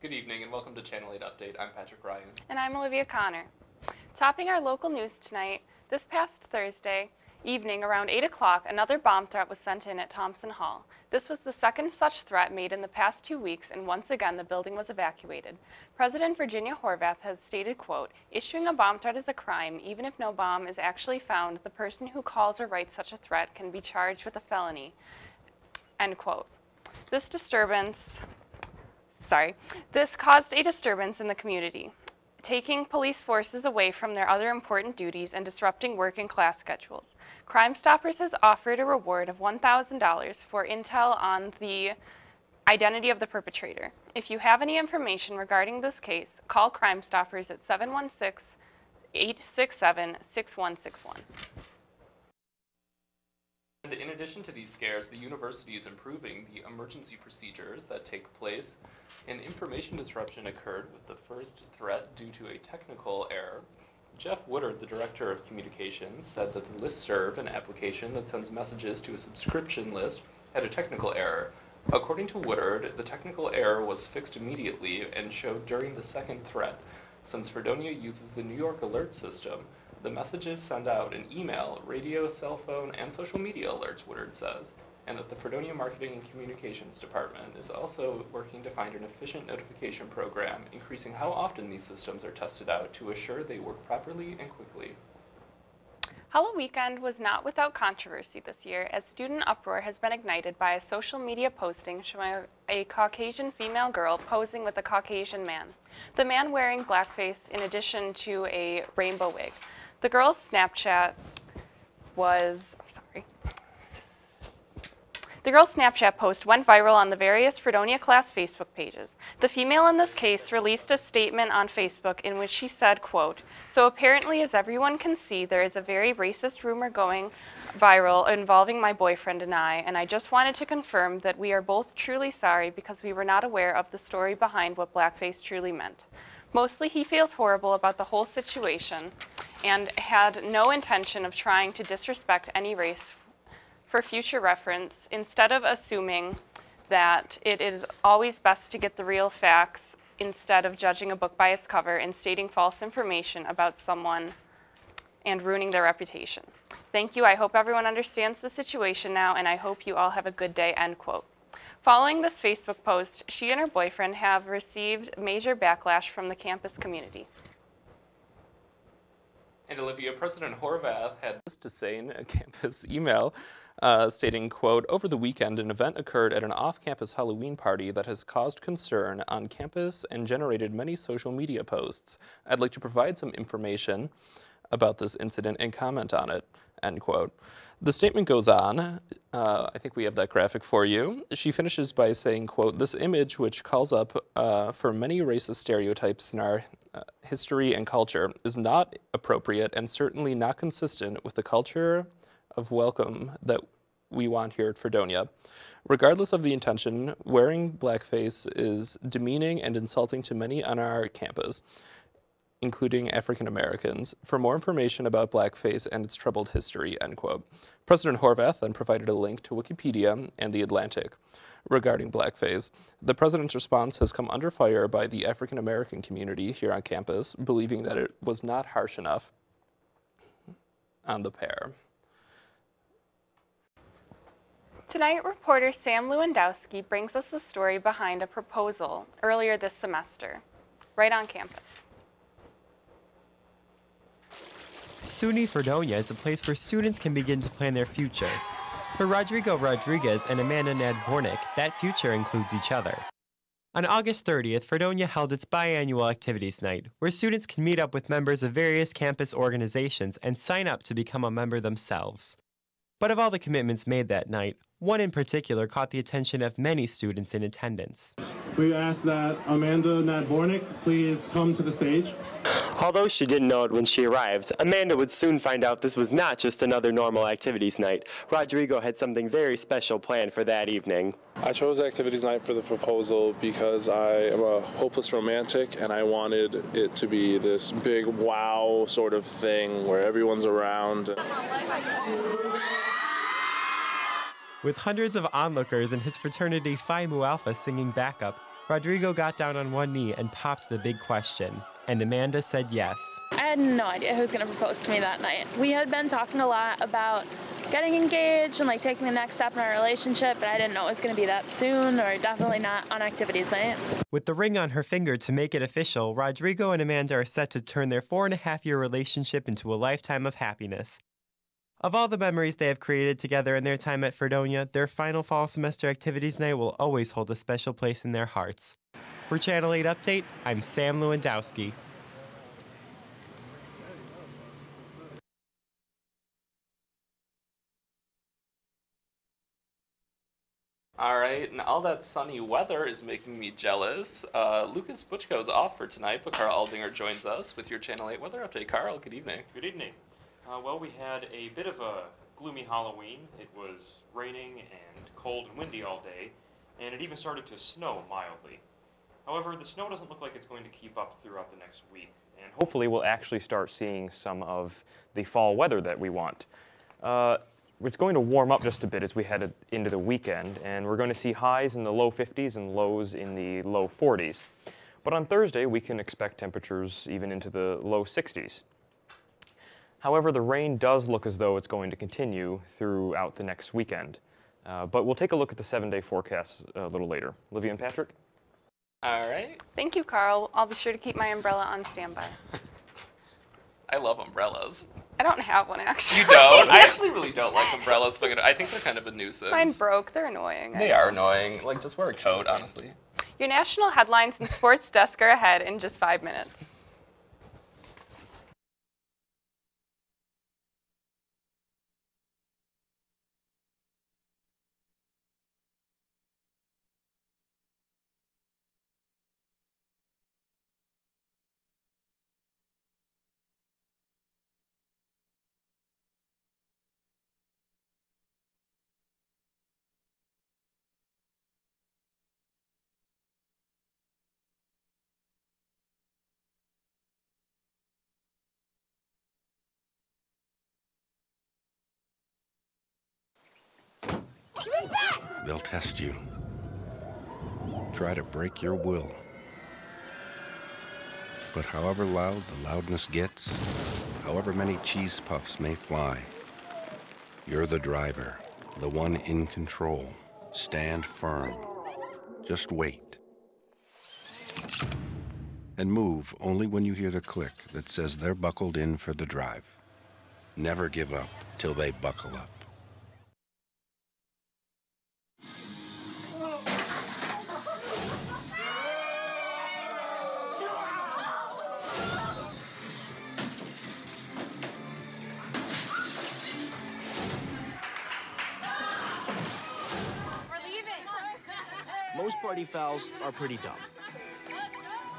Good evening and welcome to Channel 8 Update. I'm Patrick Ryan. And I'm Olivia Connor. Topping our local news tonight, this past Thursday evening around 8 o'clock, another bomb threat was sent in at Thompson Hall. This was the second such threat made in the past 2 weeks, and once again the building was evacuated. President Virginia Horvath has stated, quote, "Issuing a bomb threat is a crime. Even if no bomb is actually found, the person who calls or writes such a threat can be charged with a felony," end quote. This caused a disturbance in the community, taking police forces away from their other important duties and disrupting work and class schedules. Crime Stoppers has offered a reward of $1,000 for intel on the identity of the perpetrator. If you have any information regarding this case, call Crime Stoppers at 716-867-6161. And in addition to these scares, the university is improving the emergency procedures that take place. An information disruption occurred with the first threat due to a technical error. Jeff Woodard, the director of communications, said that the listserv, an application that sends messages to a subscription list, had a technical error. According to Woodard, the technical error was fixed immediately and showed during the second threat. Since Fredonia uses the New York alert system, the messages send out an email, radio, cell phone, and social media alerts, Woodard says, and that the Fredonia Marketing and Communications Department is also working to find an efficient notification program, increasing how often these systems are tested out to assure they work properly and quickly. Halloween weekend was not without controversy this year, as student uproar has been ignited by a social media posting showing a Caucasian female girl posing with a Caucasian man, the man wearing blackface in addition to a rainbow wig. The girl's Snapchat post went viral on the various Fredonia class Facebook pages. The female in this case released a statement on Facebook in which she said, quote, "So apparently, as everyone can see, there is a very racist rumor going viral involving my boyfriend and I just wanted to confirm that we are both truly sorry because we were not aware of the story behind what blackface truly meant. Mostly he feels horrible about the whole situation and had no intention of trying to disrespect any race. For future reference, instead of assuming that it is always best to get the real facts instead of judging a book by its cover and stating false information about someone and ruining their reputation. Thank you. I hope everyone understands the situation now, and I hope you all have a good day," end quote. Following this Facebook post, she and her boyfriend have received major backlash from the campus community. And Olivia, President Horvath had this to say in a campus email stating, quote, "Over the weekend, an event occurred at an off-campus Halloween party that has caused concern on campus and generated many social media posts. I'd like to provide some information about this incident and comment on it," end quote. The statement goes on, I think we have that graphic for you. She finishes by saying, quote, "This image, which calls up for many racist stereotypes in our history and culture, is not appropriate and certainly not consistent with the culture of welcome that we want here at Fredonia. Regardless of the intention, wearing blackface is demeaning and insulting to many on our campus, including African Americans. For more information about blackface and its troubled history," end quote. President Horvath then provided a link to Wikipedia and The Atlantic regarding blackface. The president's response has come under fire by the African American community here on campus, believing that it was not harsh enough on the pair. Tonight, reporter Sam Lewandowski brings us the story behind a proposal earlier this semester, right on campus. SUNY Fredonia is a place where students can begin to plan their future. For Rodrigo Rodriguez and Amanda Nadvornik, that future includes each other. On August 30th, Fredonia held its biannual activities night, where students can meet up with members of various campus organizations and sign up to become a member themselves. But of all the commitments made that night, one in particular caught the attention of many students in attendance. We ask that Amanda Nadvornik please come to the stage. Although she didn't know it when she arrived, Amanda would soon find out this was not just another normal activities night. Rodrigo had something very special planned for that evening. I chose activities night for the proposal because I am a hopeless romantic and I wanted it to be this big wow sort of thing where everyone's around. With hundreds of onlookers and his fraternity Phi Mu Alpha singing backup, Rodrigo got down on one knee and popped the big question, and Amanda said yes. I had no idea who was going to propose to me that night. We had been talking a lot about getting engaged and like taking the next step in our relationship, but I didn't know it was going to be that soon, or definitely not on activities night. With the ring on her finger to make it official, Rodrigo and Amanda are set to turn their 4.5-year relationship into a lifetime of happiness. Of all the memories they have created together in their time at Fredonia, their final fall semester activities night will always hold a special place in their hearts. For Channel 8 Update, I'm Sam Lewandowski. All right, and all that sunny weather is making me jealous. Lucas Butchko is off for tonight, but Carl Aldinger joins us with your Channel 8 weather update. Carl, good evening. Good evening. Well, we had a bit of a gloomy Halloween. It was raining and cold and windy all day, and it even started to snow mildly. However, the snow doesn't look like it's going to keep up throughout the next week, and hopefully we'll actually start seeing some of the fall weather that we want. It's going to warm up just a bit as we head into the weekend, and we're going to see highs in the low 50s and lows in the low 40s. But on Thursday, we can expect temperatures even into the low 60s. However, the rain does look as though it's going to continue throughout the next weekend. But we'll take a look at the 7-day forecast a little later. Olivia and Patrick? All right. Thank you, Carl. I'll be sure to keep my umbrella on standby. I love umbrellas. I don't have one, actually. You don't? I actually really don't like umbrellas, but I think they're kind of a nuisance. Mine broke. They're annoying. They are annoying. Like, just wear a coat, honestly. Your national headlines and sports desk are ahead in just 5 minutes. They'll test you. Try to break your will. But however loud the loudness gets, however many cheese puffs may fly, you're the driver, the one in control. Stand firm. Just wait. And move only when you hear the click that says they're buckled in for the drive. Never give up till they buckle up. Most party fouls are pretty dumb.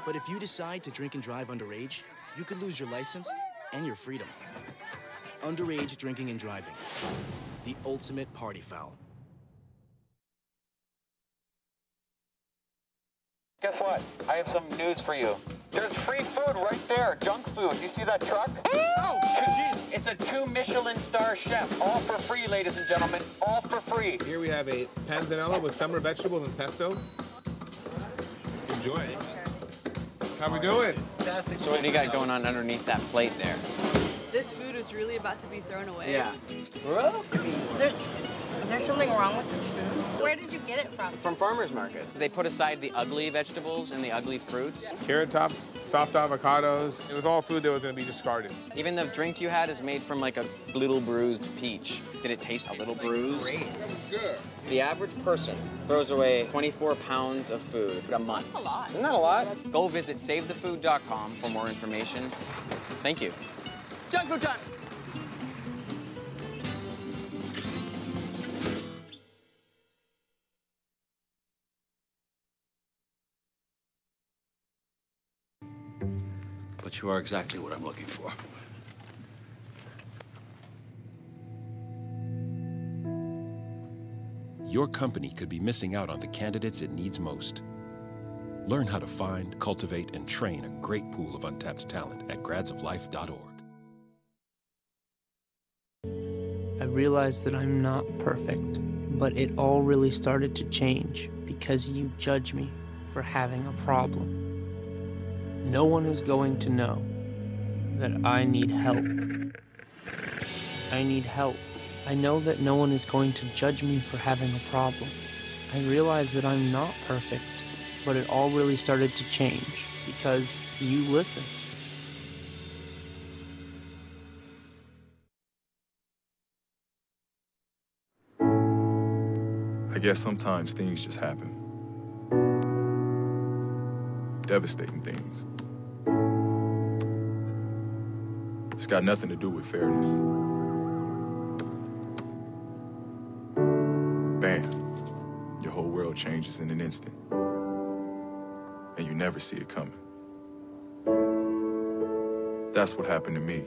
But if you decide to drink and drive underage, you could lose your license and your freedom. Underage drinking and driving. The ultimate party foul. Guess what? I have some news for you. There's free food right there, junk food. You see that truck? Oh, jeez. It's a 2 Michelin star chef. All for free, ladies and gentlemen. All for free. Here we have a panzanella with summer vegetables and pesto. Enjoy. How we doing? Fantastic. So what do you got going on underneath that plate there? This food is really about to be thrown away. Yeah. Bro? Is there something wrong with this food? Where did you get it from? From farmers markets. They put aside the ugly vegetables and the ugly fruits. Carrot top, soft avocados. It was all food that was going to be discarded. Even the drink you had is made from like a little bruised peach. Did it taste a little bruised? Great. It's good. The average person throws away 24 pounds of food a month. That's a lot. Isn't that a lot? Go visit savethefood.com for more information. Thank you. Junk food time! But you are exactly what I'm looking for. Your company could be missing out on the candidates it needs most. Learn how to find, cultivate, and train a great pool of untapped talent at gradsoflife.org. I realized that I'm not perfect, but it all really started to change because you judge me for having a problem. No one is going to know that I need help. I need help. I know that no one is going to judge me for having a problem. I realize that I'm not perfect, but it all really started to change because you listened. I guess sometimes things just happen. Devastating things. It's got nothing to do with fairness. Bam. Your whole world changes in an instant. And you never see it coming. That's what happened to me.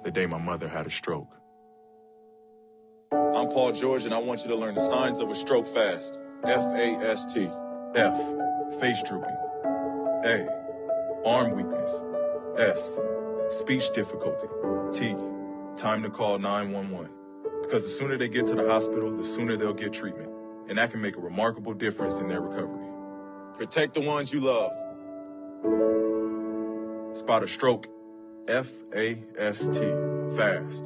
The day my mother had a stroke. I'm Paul George, and I want you to learn the signs of a stroke fast. F-A-S-T. F, face drooping. A, arm weakness. S, speech difficulty. T, time to call 911. Because the sooner they get to the hospital, the sooner they'll get treatment. And that can make a remarkable difference in their recovery. Protect the ones you love. Spot a stroke. F-A-S-T. Fast.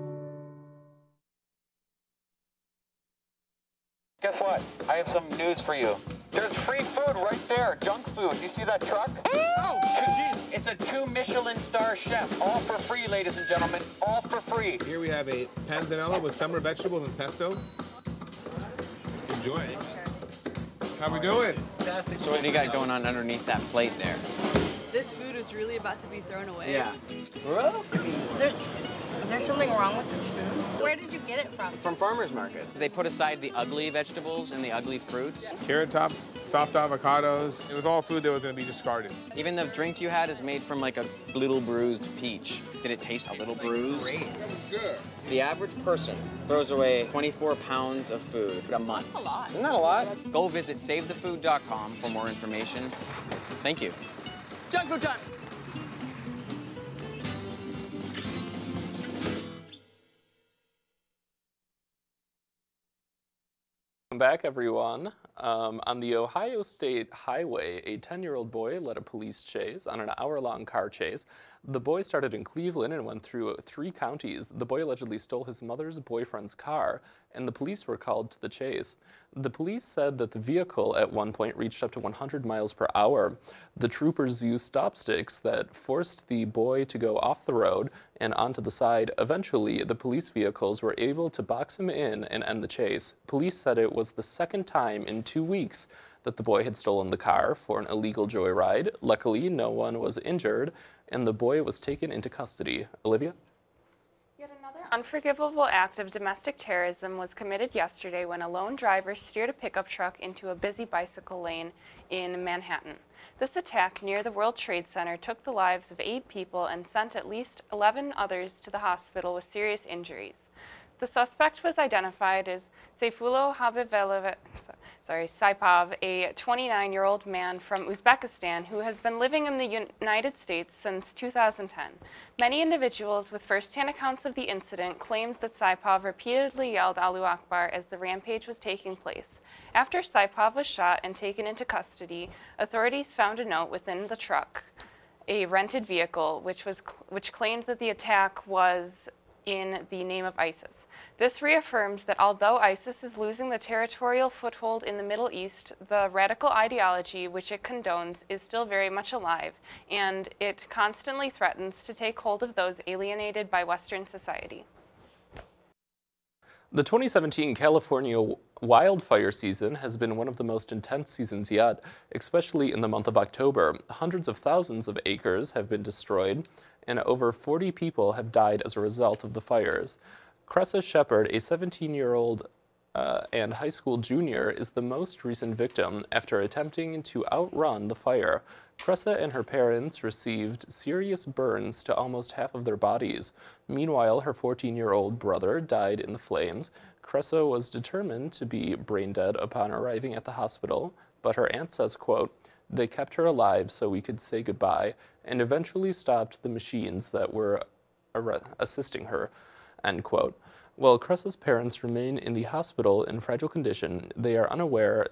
Guess what? I have some news for you. There's free food right there, junk food. You see that truck? Oh, jeez. It's a 2 Michelin star chef. All for free, ladies and gentlemen. All for free. Here we have a panzanella with summer vegetables and pesto. Enjoy. How we doing? Fantastic. So what do you got going on underneath that plate there? This food is really about to be thrown away. Yeah. Bro? Is there something wrong with this food? Where did you get it from? From farmers markets. They put aside the ugly vegetables and the ugly fruits. Carrot top, soft avocados. It was all food that was going to be discarded. Even the drink you had is made from like a little bruised peach. Did it taste a little bruised? Great. It's good. The average person throws away 24 pounds of food a month. That's a lot. Isn't that a lot? Go visit savethefood.com for more information. Thank you. Junk food time! Welcome back, everyone. On the Ohio State Highway, a 10-year-old boy led a police chase on an hour-long car chase. The boy started in Cleveland and went through 3 counties. The boy allegedly stole his mother's boyfriend's car, and the police were called to the chase. The police said that the vehicle at one point reached up to 100 miles per hour. The troopers used stop sticks that forced the boy to go off the road and onto the side. Eventually, the police vehicles were able to box him in and end the chase. Police said it was the second time in 2 weeks that the boy had stolen the car for an illegal joyride. Luckily, no one was injured, and the boy was taken into custody. Olivia? Yet another unforgivable act of domestic terrorism was committed yesterday when a lone driver steered a pickup truck into a busy bicycle lane in Manhattan. This attack near the World Trade Center took the lives of 8 people and sent at least 11 others to the hospital with serious injuries. The suspect was identified as Sayfullo Saipov, a 29-year-old man from Uzbekistan who has been living in the United States since 2010. Many individuals with first-hand accounts of the incident claimed that Saipov repeatedly yelled Allahu Akbar as the rampage was taking place. After Saipov was shot and taken into custody, authorities found a note within the truck, a rented vehicle, which claimed that the attack was in the name of ISIS. This reaffirms that although ISIS is losing the territorial foothold in the Middle East, the radical ideology which it condones is still very much alive, and it constantly threatens to take hold of those alienated by Western society. The 2017 California wildfire season has been one of the most intense seasons yet, especially in the month of October. Hundreds of thousands of acres have been destroyed, and over 40 people have died as a result of the fires. Cressa Shepard, a 17-year-old and high school junior, is the most recent victim after attempting to outrun the fire. Cressa and her parents received serious burns to almost half of their bodies. Meanwhile, her 14-year-old brother died in the flames. Cressa was determined to be brain dead upon arriving at the hospital, but her aunt says, quote, "They kept her alive so we could say goodbye and eventually stopped the machines that were assisting her," end quote. While Cress's parents remain in the hospital in fragile condition, they were unaware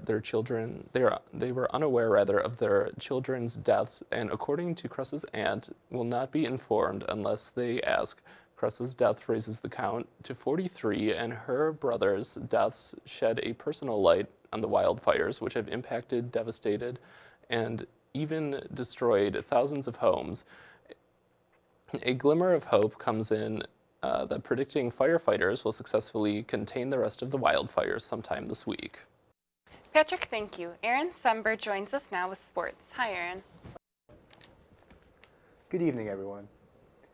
rather of their children's deaths, and according to Cress's aunt, will not be informed unless they ask. Cress's death raises the count to 43, and her brother's deaths shed a personal light on the wildfires, which have impacted, devastated, and even destroyed thousands of homes. A glimmer of hope comes in that predicting firefighters will successfully contain the rest of the wildfires sometime this week. Patrick, thank you. Aaron Sember joins us now with sports. Hi, Aaron. Good evening, everyone.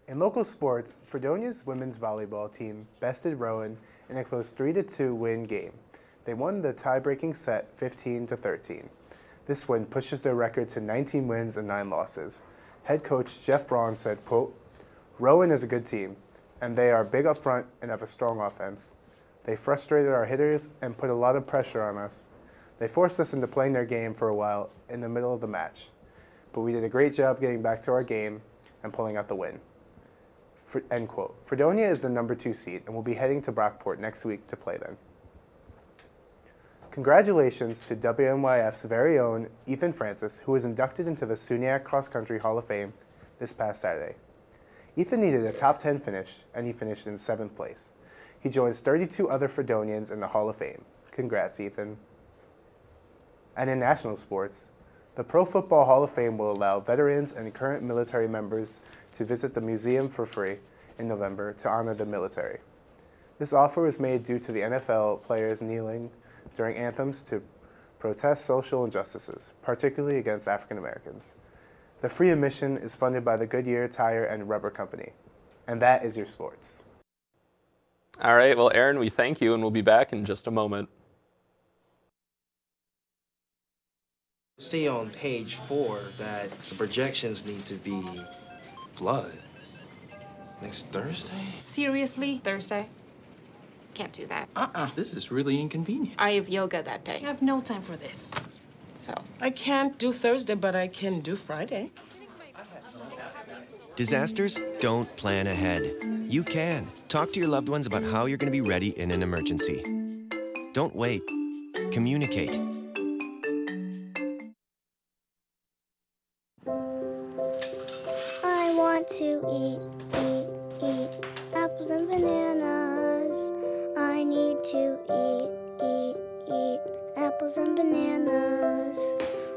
In local sports, Fredonia's women's volleyball team bested Rowan in a close 3-2 win game. They won the tie-breaking set 15-13. This win pushes their record to 19 wins and 9 losses. Head coach Jeff Braun said, quote, "Rowan is a good team, and they are big up front and have a strong offense. They frustrated our hitters and put a lot of pressure on us. They forced us into playing their game for a while in the middle of the match, but we did a great job getting back to our game and pulling out the win." End quote. Fredonia is the number 2 seed and will be heading to Brockport next week to play then. Congratulations to WNYF's very own Ethan Francis, who was inducted into the SUNYAC Cross Country Hall of Fame this past Saturday. Ethan needed a top 10 finish, and he finished in 7th place. He joins 32 other Fredonians in the Hall of Fame. Congrats, Ethan. And in national sports, the Pro Football Hall of Fame will allow veterans and current military members to visit the museum for free in November to honor the military. This offer was made due to the NFL players kneeling during anthems to protest social injustices, particularly against African Americans. The free admission is funded by the Goodyear Tire and Rubber Company. And that is your sports. All right, well, Aaron, we thank you, and we'll be back in just a moment. See on page 4 that the projections need to be blood. Next Thursday? Seriously? Thursday? Can't do that. This is really inconvenient. I have yoga that day. I have no time for this. So. I can't do Thursday, but I can do Friday. Disasters don't plan ahead. You can. Talk to your loved ones about how you're going to be ready in an emergency. Don't wait. Communicate. I want to eat apples and bananas. I need to eat apples and bananas.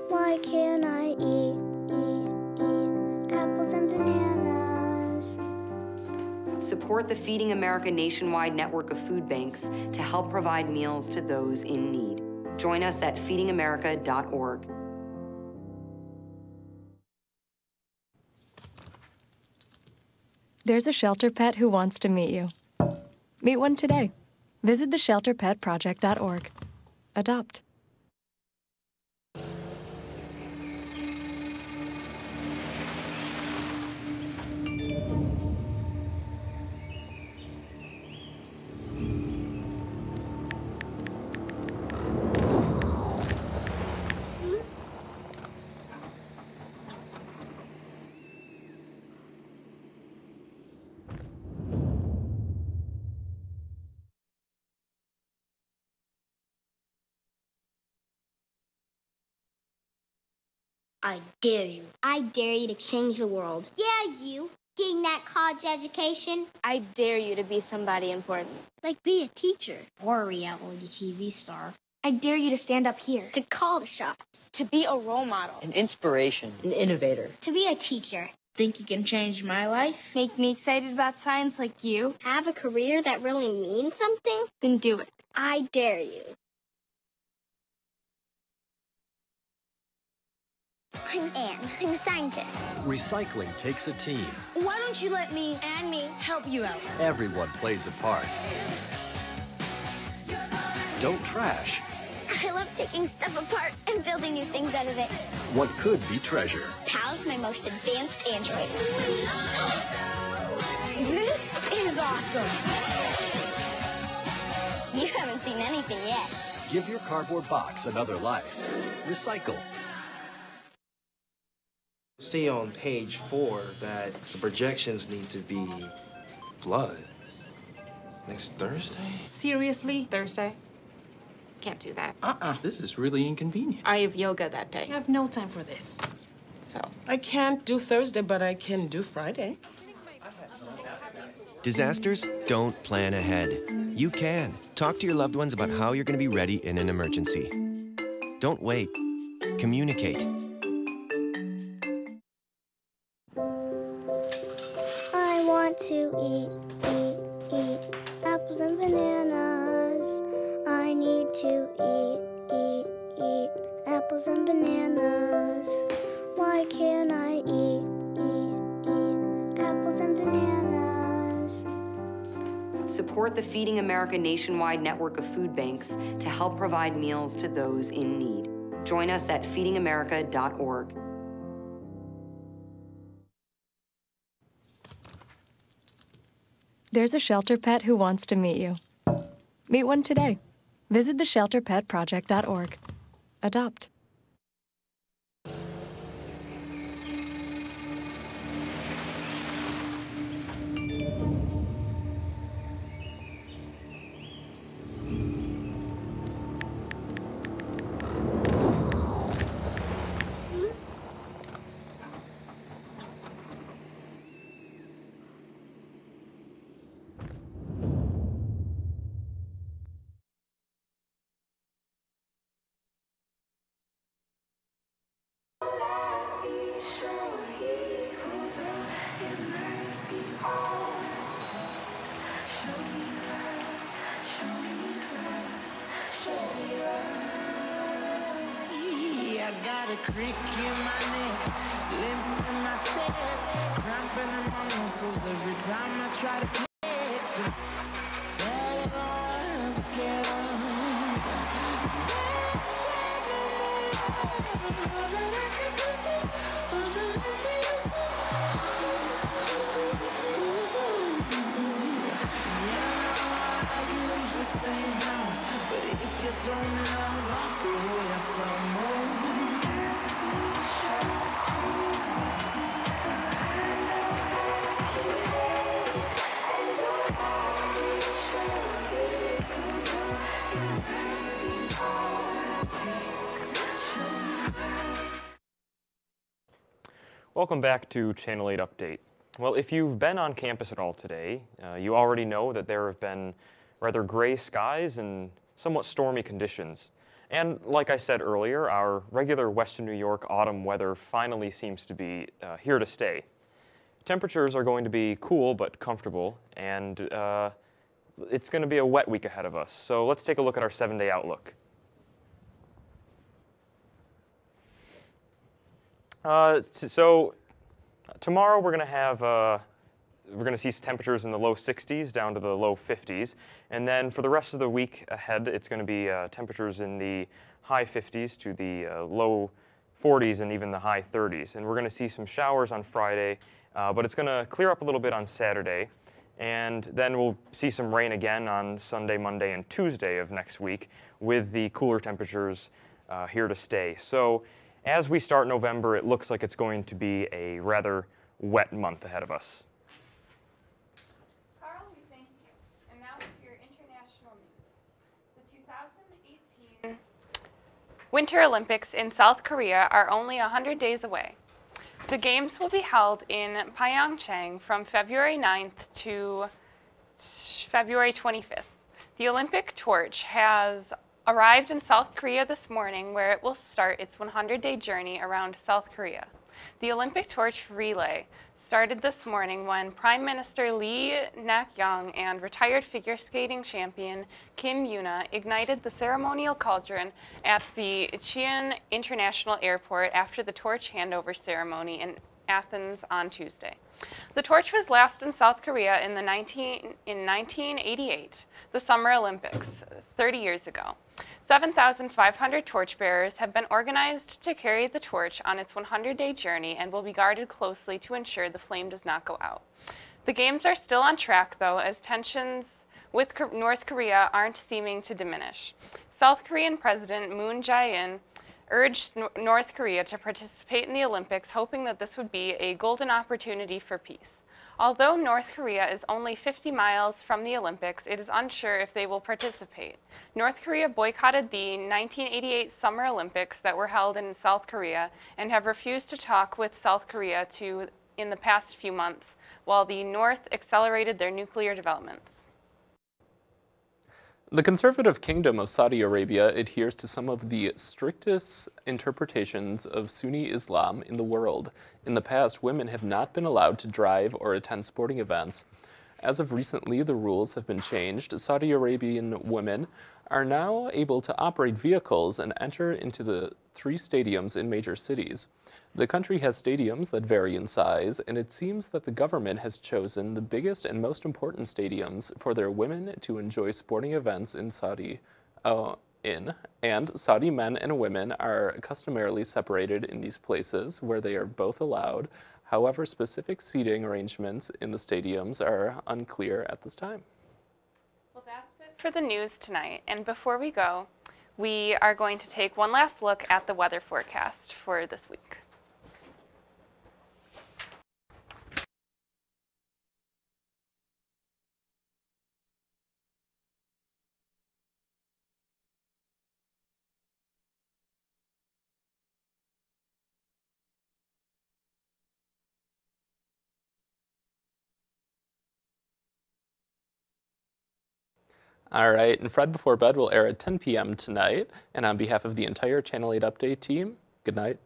Why can't I eat apples and bananas? Support the Feeding America nationwide network of food banks to help provide meals to those in need. Join us at feedingamerica.org. There's a shelter pet who wants to meet you. Meet one today. Visit theshelterpetproject.org. Adopt. I dare you. I dare you to change the world. Yeah, you. Getting that college education. I dare you to be somebody important. Like be a teacher. Or a reality TV star. I dare you to stand up here. To call the shots. To be a role model. An inspiration. An innovator. To be a teacher. Think you can change my life? Make me excited about science like you. Have a career that really means something? Then do it. I dare you. I'm Anne. I'm a scientist. Recycling takes a team. Why don't you let me and me help you out? Everyone plays a part. Don't trash I love taking stuff apart and building new things out of it. what could be treasure. Pal's my most advanced android. This is awesome. You haven't seen anything yet. Give your cardboard box another life. Recycle. See on page 4 that the projections need to be blood. Next Thursday? Seriously? Thursday? Can't do that. This is really inconvenient. I have yoga that day. I have no time for this. So. I can't do Thursday, but I can do Friday. Disasters don't plan ahead. You can. Talk to your loved ones about how you're going to be ready in an emergency. Don't wait. Communicate. I want to eat apples and bananas. I need to eat apples and bananas. Why can't I eat apples and bananas? Support the Feeding America nationwide network of food banks to help provide meals to those in need. Join us at feedingamerica.org. There's a shelter pet who wants to meet you. Meet one today. Visit theshelterpetproject.org. Adopt. I got a crick in my neck, limp in my step, cramping in my muscles every time I try to flex. But if you're throwing love off the way some more. Welcome back to Channel 8 Update. Well, if you've been on campus at all today, you already know that there have been rather gray skies and somewhat stormy conditions. And like I said earlier, our regular Western New York autumn weather finally seems to be here to stay. Temperatures are going to be cool but comfortable, and it's going to be a wet week ahead of us. So let's take a look at our 7-day outlook. So tomorrow we're going to have we're going to see temperatures in the low 60s down to the low 50s, and then for the rest of the week ahead, it's going to be temperatures in the high 50s to the low 40s and even the high 30s. And we're going to see some showers on Friday, but it's going to clear up a little bit on Saturday, and then we'll see some rain again on Sunday, Monday, and Tuesday of next week, with the cooler temperatures here to stay. So as we start November, it looks like it's going to be a rather wet month ahead of us. Carl, we thank you. And now for your international news. The 2018 Winter Olympics in South Korea are only 100 days away. The Games will be held in Pyeongchang from February 9th to February 25th. The Olympic torch has arrived in South Korea this morning, where it will start its 100-day journey around South Korea. The Olympic torch relay started this morning when Prime Minister Lee Nak-yong and retired figure skating champion Kim Yoona ignited the ceremonial cauldron at the Incheon International Airport after the torch handover ceremony in Athens on Tuesday. The torch was last in South Korea in 1988, the Summer Olympics, 30 years ago. 7,500 torchbearers have been organized to carry the torch on its 100-day journey and will be guarded closely to ensure the flame does not go out. The Games are still on track, though, as tensions with North Korea aren't seeming to diminish. South Korean President Moon Jae-in urged North Korea to participate in the Olympics, hoping that this would be a golden opportunity for peace. Although North Korea is only 50 miles from the Olympics, it is unsure if they will participate. North Korea boycotted the 1988 Summer Olympics that were held in South Korea and have refused to talk with South Korea in the past few months, while the North accelerated their nuclear developments. The conservative kingdom of Saudi Arabia adheres to some of the strictest interpretations of Sunni Islam in the world. In the past, women have not been allowed to drive or attend sporting events. As of recently, the rules have been changed. Saudi Arabian women are now able to operate vehicles and enter into the 3 stadiums in major cities. The country has stadiums that vary in size, and it seems that the government has chosen the biggest and most important stadiums for their women to enjoy sporting events in and Saudi men and women are customarily separated in these places where they are both allowed. However, specific seating arrangements in the stadiums are unclear at this time. Well, that's it for the news tonight. And before we go, we are going to take one last look at the weather forecast for this week. All right, and Fred Before Bed will air at 10 p.m. tonight. And on behalf of the entire Channel 8 Update team, good night.